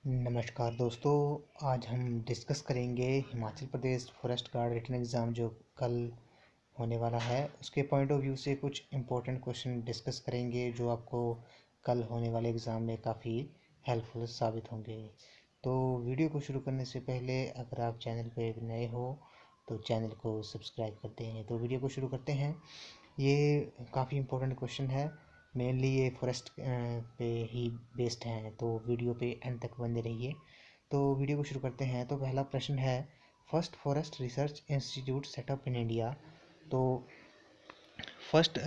नमस्कार दोस्तों। आज हम डिस्कस करेंगे Himachal Pradesh forest guard written exam जो कल होने वाला है उसके पॉइंट ऑफ व्यू से कुछ इम्पोर्टेंट क्वेश्चन डिस्कस करेंगे जो आपको कल होने वाले एग्ज़ाम में काफ़ी हेल्पफुल साबित होंगे। तो वीडियो को शुरू करने से पहले अगर आप चैनल पे नए हो तो चैनल को सब्सक्राइब करते हैं। तो वीडियो को शुरू करते हैं। ये काफ़ी इम्पोर्टेंट क्वेश्चन है, मेनली ये फॉरेस्ट पे ही बेस्ड हैं, तो वीडियो पे एंड तक बने रहिए। तो वीडियो को शुरू करते हैं। तो पहला प्रश्न है, first forest research institute setup in India. तो फर्स्ट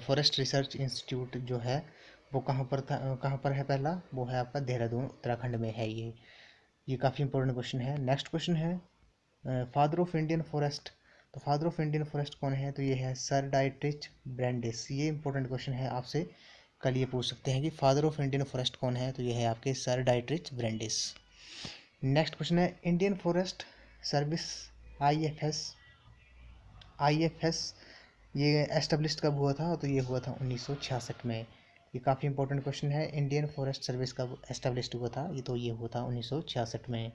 फॉरेस्ट रिसर्च इंस्टीट्यूट जो है वो कहाँ पर था, कहाँ पर है? पहला वो है आपका देहरादून, उत्तराखंड में है ये काफ़ी इंपॉर्टेंट क्वेश्चन है। नेक्स्ट क्वेश्चन है, फादर ऑफ इंडियन फॉरेस्ट। तो फादर ऑफ इंडियन फॉरेस्ट कौन है? तो ये है सर डाइट्रिच ब्रांडिस। ये इंपॉर्टेंट क्वेश्चन है, आपसे कल ये पूछ सकते हैं कि फादर ऑफ इंडियन फॉरेस्ट कौन है? तो ये है आपके sir Dietrich Brandeis. Next question है, इंडियन फॉरेस्ट सर्विस आईएफएस ये एस्टेब्लिश कब हुआ था? तो ये हुआ था 1966 में। ये काफ़ी इंपॉर्टेंट क्वेश्चन है, इंडियन फॉरेस्ट सर्विस कब एस्टेब्लिश हुआ था? ये हुआ था 1966 में।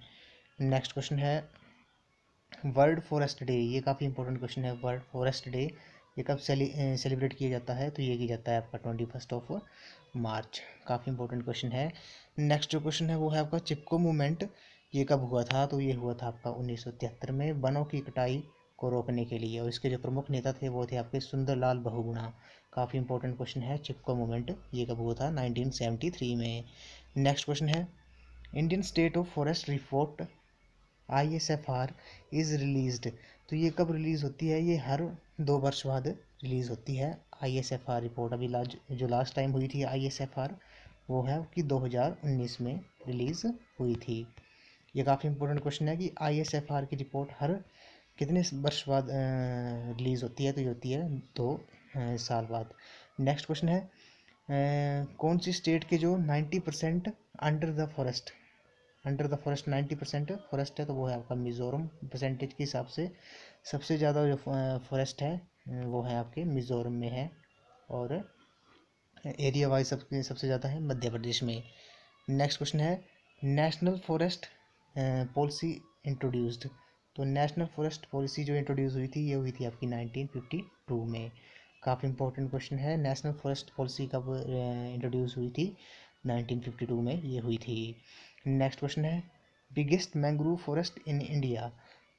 नेक्स्ट क्वेश्चन है, वर्ल्ड फॉरेस्ट डे। ये काफ़ी इंपॉर्टेंट क्वेश्चन है, वर्ल्ड फॉरेस्ट डे ये कब सेलिब्रेट किया जाता है? तो ये किया जाता है आपका 21 मार्च। काफ़ी इंपॉर्टेंट क्वेश्चन है। नेक्स्ट जो क्वेश्चन है वो है आपका चिपको मूवमेंट, ये कब हुआ था? तो ये हुआ था आपका 1973 में, वनों की कटाई को रोकने के लिए, और इसके जो प्रमुख नेता थे वो थे आपके सुंदरलाल बहुगुणा। काफ़ी इंपॉर्टेंट क्वेश्चन है, चिपको मूवमेंट ये कब हुआ था? 1973 में। नेक्स्ट क्वेश्चन है, Indian State of Forest report ISFR is released. तो ये कब रिलीज़ होती है? ये हर 2 वर्ष बाद रिलीज़ होती है ISFR रिपोर्ट। अभी जो लास्ट टाइम हुई थी ISFR वो है कि 2019 में रिलीज़ हुई थी। ये काफ़ी इंपॉर्टेंट क्वेश्चन है कि ISFR की रिपोर्ट हर कितने वर्ष बाद रिलीज़ होती है? तो ये होती है 2 साल बाद। नेक्स्ट क्वेश्चन है, कौन सी स्टेट के जो 90% अंडर द फॉरेस्ट 90% फॉरेस्ट है? तो वो है आपका मिज़ोरम। परसेंटेज के हिसाब से सबसे ज़्यादा जो फॉरेस्ट है वो है आपके मिज़ोरम में है, और एरिया वाइज सबसे ज़्यादा है मध्य प्रदेश में। नेक्स्ट क्वेश्चन है, नेशनल फॉरेस्ट पॉलिसी इंट्रोड्यूस्ड। तो नेशनल फॉरेस्ट पॉलिसी जो इंट्रोड्यूस हुई थी ये हुई थी आपकी 1952 में। काफ़ी इंपॉर्टेंट क्वेश्चन है, नेशनल फॉरेस्ट पॉलिसी कब इंट्रोड्यूस हुई थी? 1952 में ये हुई थी। नेक्स्ट क्वेश्चन है, biggest mangrove forest in India.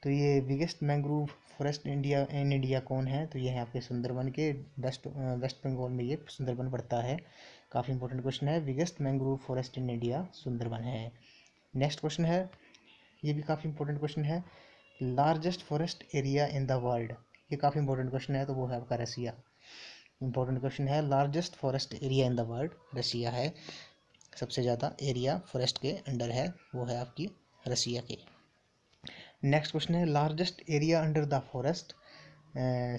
तो ये बिगेस्ट मैंग्रोव फॉरेस्ट इंडिया कौन है? तो ये है आपके सुंदरबन के वेस्ट बंगाल में ये सुंदरबन पड़ता है। काफ़ी इंपॉर्टेंट क्वेश्चन है, biggest mangrove forest in India Sundarban है। नेक्स्ट क्वेश्चन है, ये भी काफ़ी इंपॉर्टेंट क्वेश्चन है, largest forest area in the world. ये काफ़ी इंपॉर्टेंट क्वेश्चन है, तो वो है आपका रसिया। इंपॉर्टेंट क्वेश्चन है, largest forest area in the world Russia है। सबसे ज़्यादा एरिया फॉरेस्ट के अंडर है वो है आपकी रसिया के। नेक्स्ट क्वेश्चन है, largest area under the forest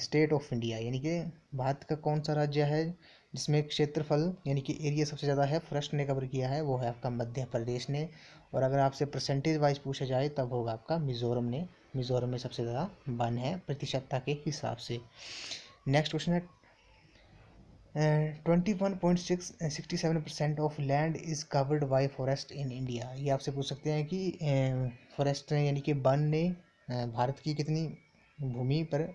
state of India. यानी कि भारत का कौन सा राज्य है जिसमें क्षेत्रफल यानी कि एरिया सबसे ज़्यादा है फॉरेस्ट ने कवर किया है? वो है आपका मध्य प्रदेश ने। और अगर आपसे परसेंटेज वाइज पूछा जाए तब होगा आपका मिज़ोरम ने। मिज़ोरम में सबसे ज़्यादा वन है प्रतिशतता के हिसाब से। नेक्स्ट क्वेश्चन है, 21.67% of land is covered by forest in India. ये आपसे पूछ सकते हैं कि फॉरेस्ट ने यानी कि वन ने भारत की कितनी भूमि पर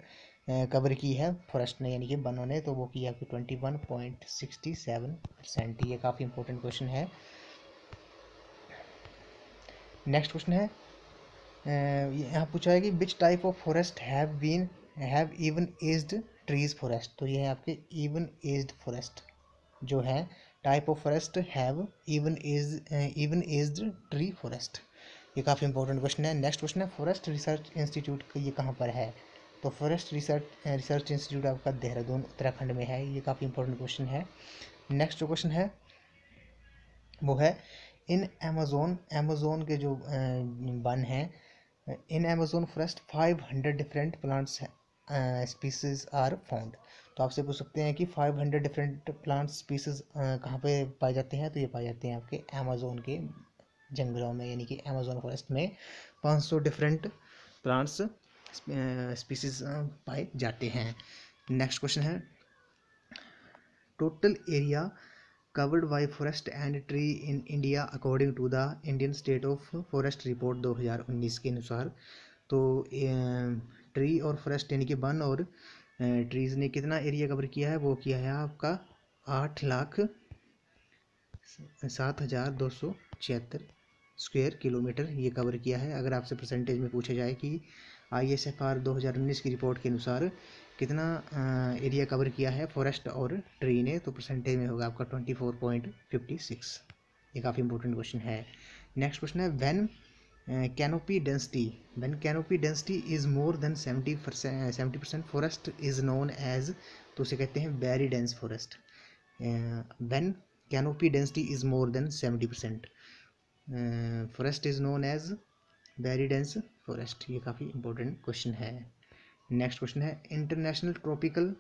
कवर की है फॉरेस्ट ने यानी कि वनों ने? तो वो की आपकी 21.67%। ये काफ़ी इंपॉर्टेंट क्वेश्चन है। नेक्स्ट क्वेश्चन है, यहाँ पूछा है कि which type of forest have even aged trees forest. तो ये है आपके इवन एज्ड फॉरेस्ट जो है type of forest have even aged tree forest. ये काफ़ी इंपॉर्टेंट क्वेश्चन है। नेक्स्ट क्वेश्चन है, फॉरेस्ट रिसर्च इंस्टीट्यूट ये कहाँ पर है? तो फॉरेस्ट रिसर्च इंस्टीट्यूट आपका देहरादून उत्तराखंड में है। ये काफ़ी इंपॉर्टेंट क्वेश्चन है। नेक्स्ट जो क्वेश्चन है वो है, इन अमेजोन के जो वन हैं, in Amazon forest 500 different plants species are found. तो आपसे पूछ सकते हैं कि 500 डिफरेंट प्लांट स्पीसीज कहाँ पे पाए जाते हैं? तो ये पाए जाते हैं आपके अमेजोन के जंगलों में, यानी कि अमेजोन फॉरेस्ट में 500 डिफरेंट प्लांट्स स्पीसीज पाए जाते हैं। नेक्स्ट क्वेश्चन है, total area covered by forest and tree in India according to the Indian State of Forest Report 2019 के अनुसार। तो ट्री और फॉरेस्ट यानी कि वन और ट्रीज़ ने कितना एरिया कवर किया है, वो किया है आपका 8,07,276 स्क्वायर किलोमीटर ये कवर किया है। अगर आपसे परसेंटेज में पूछा जाए कि ISFR 2019 की रिपोर्ट के अनुसार कितना एरिया कवर किया है फॉरेस्ट और ट्री ने, तो परसेंटेज में होगा आपका 24.56। ये काफ़ी इंपॉर्टेंट क्वेश्चन है। नेक्स्ट क्वेश्चन है when canopy density is more than 70% forest is known as, तो उसे कहते हैं very dense forest. When canopy density is more than 70% forest is known as very dense forest. ये काफ़ी इंपॉर्टेंट क्वेश्चन है। Next question है International Tropical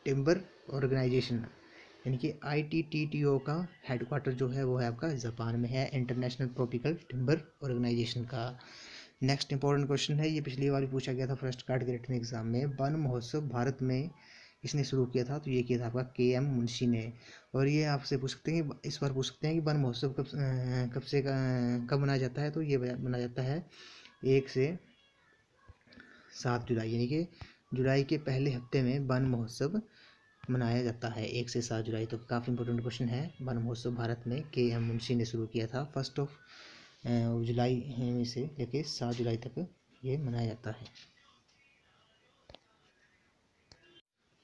Timber Organization यानी कि ITTO का हेडक्वार्टर जो है वो है आपका जापान में है, इंटरनेशनल ट्रॉपिकल टिम्बर ऑर्गेनाइजेशन का। नेक्स्ट इंपॉर्टेंट क्वेश्चन है, ये पिछली बार पूछा गया था फॉरेस्ट गार्ड के रिटन एग्जाम में। वन महोत्सव भारत में इसने शुरू किया था, तो ये किया था आपका KM मुंशी ने। और ये आपसे पूछ सकते हैं, इस बार पूछ सकते हैं कि वन महोत्सव कब मनाया जाता है, तो ये मनाया जाता है 1 से 7 जुलाई यानी कि जुलाई के पहले हफ्ते में वन महोत्सव मनाया जाता है 1 से 7 जुलाई। तो काफ़ी इंपॉर्टेंट क्वेश्चन है। वन महोत्सव भारत में KM मुंशी ने शुरू किया था, 1 जुलाई में से लेके 7 जुलाई तक ये मनाया जाता है।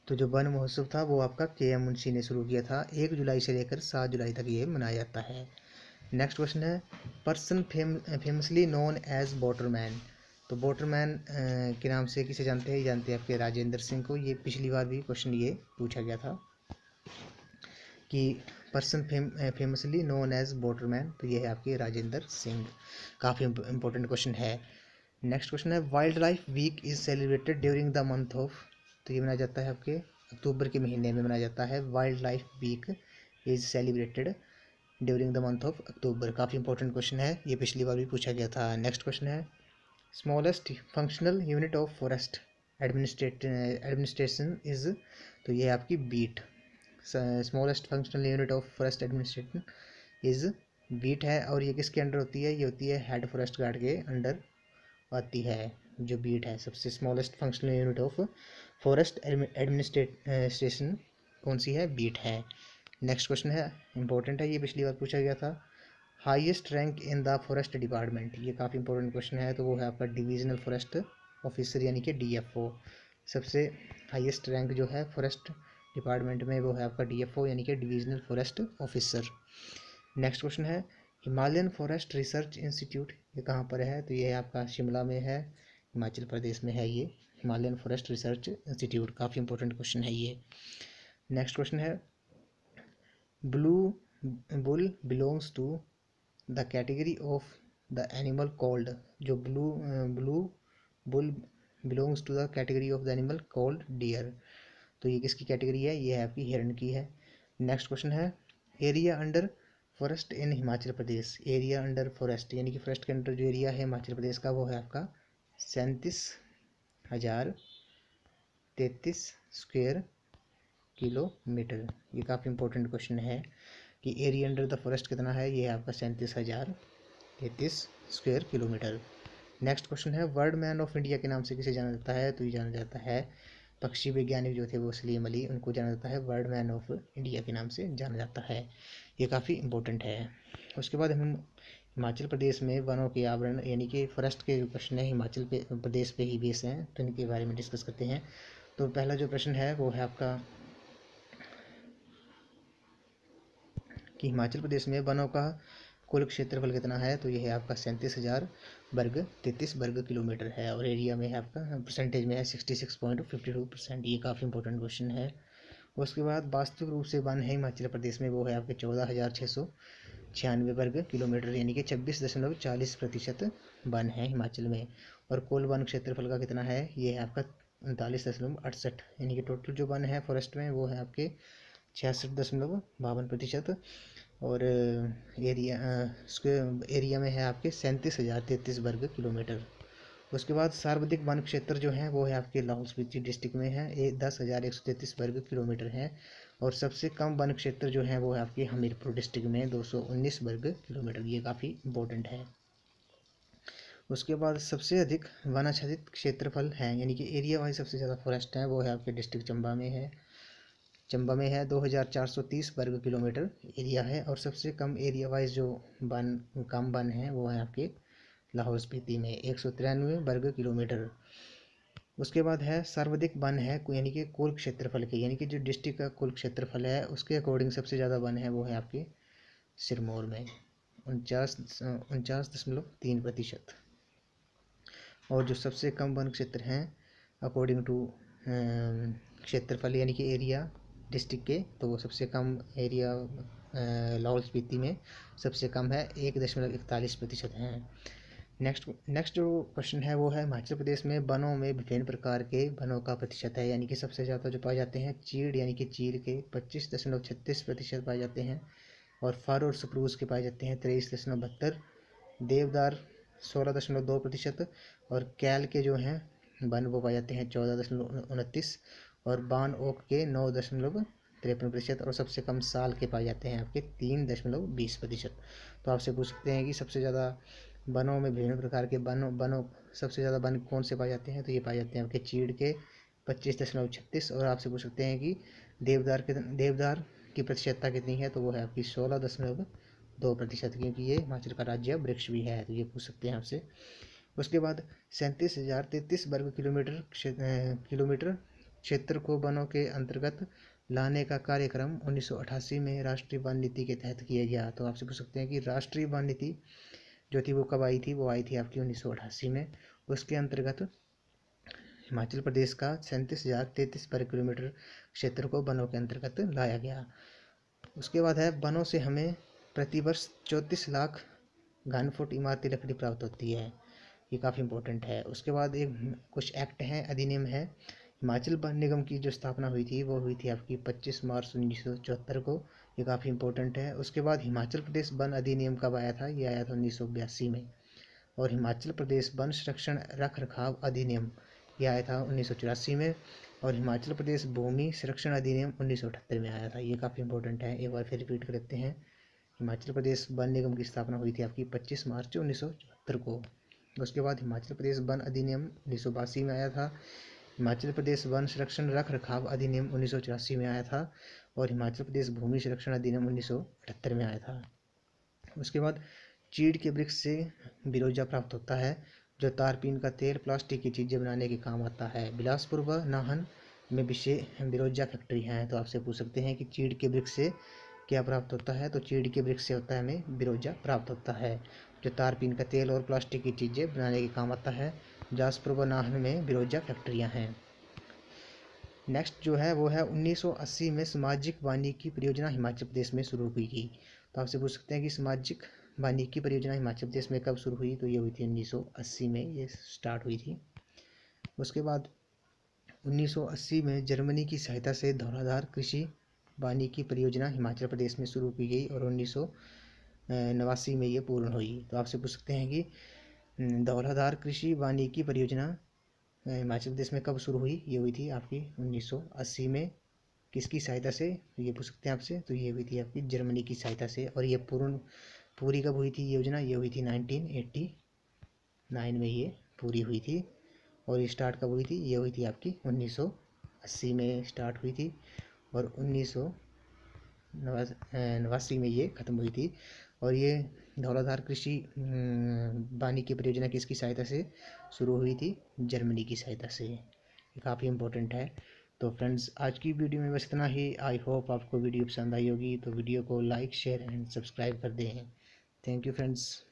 तो जो वन महोत्सव था वो आपका KM मुंशी ने शुरू किया था, 1 जुलाई से लेकर 7 जुलाई तक ये मनाया जाता है। नेक्स्ट क्वेश्चन है person famously known as waterman. तो वाटरमैन के नाम से किसे जानते हैं, ये जानते हैं आपके राजेंद्र सिंह को। ये पिछली बार भी क्वेश्चन ये पूछा गया था कि person famously known as waterman, तो ये है आपके राजेंद्र सिंह। काफ़ी इंपॉर्टेंट क्वेश्चन है। नेक्स्ट क्वेश्चन है wildlife week is celebrated during the month of, तो ये मनाया जाता है आपके अक्टूबर के महीने में मनाया जाता है। Wildlife week is celebrated during the month of October. काफ़ी इंपॉर्टेंट क्वेश्चन है, ये पिछली बार भी पूछा गया था। नेक्स्ट क्वेश्चन है smallest functional unit of forest administration is, तो ये है आपकी beat. Smallest functional unit of forest administration is beat है, और ये किसके अंडर होती है, ये होती है हेड फॉरेस्ट गार्ड के अंडर आती है। जो बीट है सबसे smallest functional unit of forest administration कौन सी है, बीट है। नेक्स्ट क्वेश्चन है इंपॉर्टेंट है, ये पिछली बार पूछा गया था highest rank in the forest department. ये काफ़ी इंपॉर्टेंट क्वेश्चन है, तो वो है आपका डिविजनल फॉरेस्ट ऑफिसर यानी कि DFO। सबसे हाईएस्ट रैंक जो है फॉरेस्ट डिपार्टमेंट में वो है आपका DFO यानी कि divisional forest officer. Next question है हिमालयन फॉरेस्ट रिसर्च इंस्टीट्यूट, ये कहाँ पर है, तो ये है आपका शिमला में है, हिमाचल प्रदेश में है ये हिमालयन फॉरेस्ट रिसर्च इंस्टीट्यूट। काफ़ी इंपॉर्टेंट क्वेश्चन है ये। नेक्स्ट क्वेश्चन है blue bull belongs to the category of the animal called, जो blue bull belongs to the category of the animal called deer, तो ये किसकी कैटेगरी है, ये है आपकी हिरण की है। नेक्स्ट क्वेश्चन है एरिया अंडर फॉरेस्ट इन Himachal Pradesh. Area under forest यानी कि फॉरेस्ट के अंडर जो एरिया है हिमाचल प्रदेश का वो है आपका 37,033 स्क्वायर किलोमीटर। ये काफ़ी इंपॉर्टेंट क्वेश्चन है कि एरिया अंडर द फॉरेस्ट कितना है, ये है आपका 37,033 स्क्वायर किलोमीटर। नेक्स्ट क्वेश्चन है वर्ल्ड मैन ऑफ इंडिया के नाम से किसे जाना जाता है, तो ये जाना जाता है पक्षी वैज्ञानिक जो थे वो सलीम अली, उनको जाना जाता है वर्ल्ड मैन ऑफ इंडिया के नाम से जाना जाता है। ये काफ़ी इंपॉर्टेंट है। उसके बाद हम हिमाचल प्रदेश में वनों के आवरण यानी कि फॉरेस्ट के जो प्रश्न है हिमाचल प्रदेश पे ही बेस हैं, तो इनके बारे में डिस्कस करते हैं। तो पहला जो प्रश्न है वो है आपका कि हिमाचल प्रदेश में वनों का कुल क्षेत्रफल कितना है, तो ये है आपका 37,033 वर्ग किलोमीटर है, और एरिया में है आपका परसेंटेज में है 66.52%। ये काफ़ी इंपॉर्टेंट क्वेश्चन है। उसके बाद वास्तविक रूप से वन है हिमाचल प्रदेश में वो है आपके 14,696 वर्ग किलोमीटर यानी कि 26.40% वन है हिमाचल में। और कुल वन क्षेत्रफल का कितना है, ये है आपका 39.68 यानी कि टोटल जो वन है फॉरेस्ट में वो है आपके 66.52%। और एरिया में है आपके 37,033 वर्ग किलोमीटर। उसके बाद सर्वाधिक वन क्षेत्र जो है वो है आपके लाहौल स्पीति डिस्ट्रिक्ट में है, 10,133 वर्ग किलोमीटर है। और सबसे कम वन क्षेत्र जो है वो है आपके हमीरपुर डिस्ट्रिक्ट में 219 वर्ग किलोमीटर। ये काफ़ी इम्पोर्टेंट है। उसके बाद सबसे अधिक वनाच्छादित क्षेत्रफल है, यानी कि एरिया वाइज सबसे ज़्यादा फॉरेस्ट है, वो है आपके डिस्ट्रिक्ट चंबा में है। चंबा में है 2430 वर्ग किलोमीटर एरिया है। और सबसे कम एरिया वाइज जो कम वन है वो है आपके लाहौल स्पीति में 193 वर्ग किलोमीटर। उसके बाद है सर्वाधिक वन है, यानी कि कुल क्षेत्रफल के, यानी कि जो डिस्ट्रिक्ट का कुल क्षेत्रफल है उसके अकॉर्डिंग सबसे ज़्यादा वन है वो है आपके सिरमौर में 49.3%। और जो सबसे कम वन क्षेत्र हैं अकॉर्डिंग टू क्षेत्रफल यानी कि एरिया डिस्ट्रिक्ट के, तो वो सबसे कम एरिया लाहौल स्पीति में सबसे कम है 1.41% हैं। नेक्स्ट जो क्वेश्चन है वो है हिमाचल प्रदेश में वनों में विभिन्न प्रकार के वनों का प्रतिशत है, यानी कि सबसे ज़्यादा जो पाए जाते हैं चीड़ यानी कि चीड़ के 25.36% पाए जाते हैं। और फर और स्प्रूस के पाए जाते हैं 23.72, देवदार 16.2%, और कैल के जो हैं वन वो पाए जाते हैं 14.29, और बान ओक के 9.53%, और सबसे कम साल के पाए जाते हैं आपके 3.20%। तो आपसे पूछ सकते हैं कि सबसे ज़्यादा वनों में विभिन्न प्रकार के वनों सबसे ज़्यादा वन कौन से पाए जाते हैं, तो ये पाए जाते हैं आपके चीड़ के 25.36। और आपसे पूछ सकते हैं कि देवदार की प्रतिशतता कितनी है, तो वो है आपकी 16.2%, क्योंकि ये हिमाचल का राज्य वृक्ष भी है, तो ये पूछ सकते हैं आपसे। उसके बाद 37,033 वर्ग किलोमीटर क्षेत्र को वनों के अंतर्गत लाने का कार्यक्रम 1988 में राष्ट्रीय वन नीति के तहत किया गया। तो आपसे पूछ सकते हैं कि राष्ट्रीय वन नीति जो थी वो कब आई थी, वो आई थी आपकी 1988 में। उसके अंतर्गत हिमाचल प्रदेश का 37,033 वर्ग किलोमीटर क्षेत्र को वनों के अंतर्गत लाया गया। उसके बाद है वनों से हमें प्रतिवर्ष 34 लाख घन फुट इमारती लकड़ी प्राप्त होती है, ये काफ़ी इंपॉर्टेंट है। उसके बाद एक कुछ एक्ट हैं, अधिनियम है। हिमाचल वन निगम की जो स्थापना हुई थी वो हुई थी आपकी 25 मार्च 1974 को, ये काफ़ी इंपॉर्टेंट है। उसके बाद हिमाचल प्रदेश वन अधिनियम कब आया था, ये आया था 1982 में। और हिमाचल प्रदेश वन संरक्षण रख रखाव अधिनियम ये आया था 1984 में। और हिमाचल प्रदेश भूमि संरक्षण अधिनियम 1978 में आया था, ये काफ़ी इंपॉर्टेंट है। एक बार फिर रिपीट कर लेते हैं। हिमाचल प्रदेश वन निगम की स्थापना हुई थी आपकी 25 मार्च 1974 को। उसके बाद हिमाचल प्रदेश वन अधिनियम 1982 में आया था। हिमाचल प्रदेश वन संरक्षण रख रखाव अधिनियम 1984 में आया था। और हिमाचल प्रदेश भूमि संरक्षण अधिनियम 1978 में आया था। उसके बाद चीड़ के वृक्ष से बिरोजा प्राप्त होता है, जो तारपीन का तेल प्लास्टिक की चीज़ें बनाने के काम आता है। बिलासपुर व नाहन में बिरोजा फैक्ट्री हैं। तो आपसे पूछ सकते हैं कि चीड़ के वृक्ष से क्या प्राप्त होता है, तो चीड़ के वृक्ष से होता है हमें बिरोजा प्राप्त होता है, जो तारपीन का तेल और प्लास्टिक की चीज़ें बनाने के काम आता है। बिलासपुर व नाहन में बिरोजा फैक्ट्रियाँ हैं। नेक्स्ट जो है वो है 1980 में सामाजिक वानिकी परियोजना हिमाचल प्रदेश में शुरू हुई थी। तो आपसे पूछ सकते हैं कि सामाजिक वानिकी परियोजना हिमाचल प्रदेश में कब शुरू हुई, तो ये हुई थी 1980 में ये स्टार्ट हुई थी। उसके बाद 1980 में जर्मनी की सहायता से धौलाधार कृषि वानिकी परियोजना हिमाचल प्रदेश में शुरू की गई और 1989 में ये पूर्ण हुई। तो आपसे पूछ सकते हैं कि धौलाधार कृषि वानिकी परियोजना हिमाचल प्रदेश में कब शुरू हुई, ये हुई थी आपकी 1980 में। किसकी सहायता से, ये पूछ सकते हैं आपसे, तो ये हुई थी आपकी जर्मनी की सहायता से। और ये पूरी कब हुई थी योजना, ये हुई थी 1989 में ये पूरी हुई थी। और ये स्टार्ट कब हुई थी, ये हुई थी आपकी 1980 में स्टार्ट हुई थी और 1989 में ये ख़त्म हुई थी। और ये धौलाधार कृषि वानिकी परियोजना किसकी सहायता से शुरू हुई थी, जर्मनी की सहायता से। ये काफ़ी इम्पोर्टेंट है। तो फ्रेंड्स आज की वीडियो में बस इतना ही। आई होप आपको वीडियो पसंद आई होगी, तो वीडियो को लाइक शेयर एंड सब्सक्राइब कर दें। Thank you friends.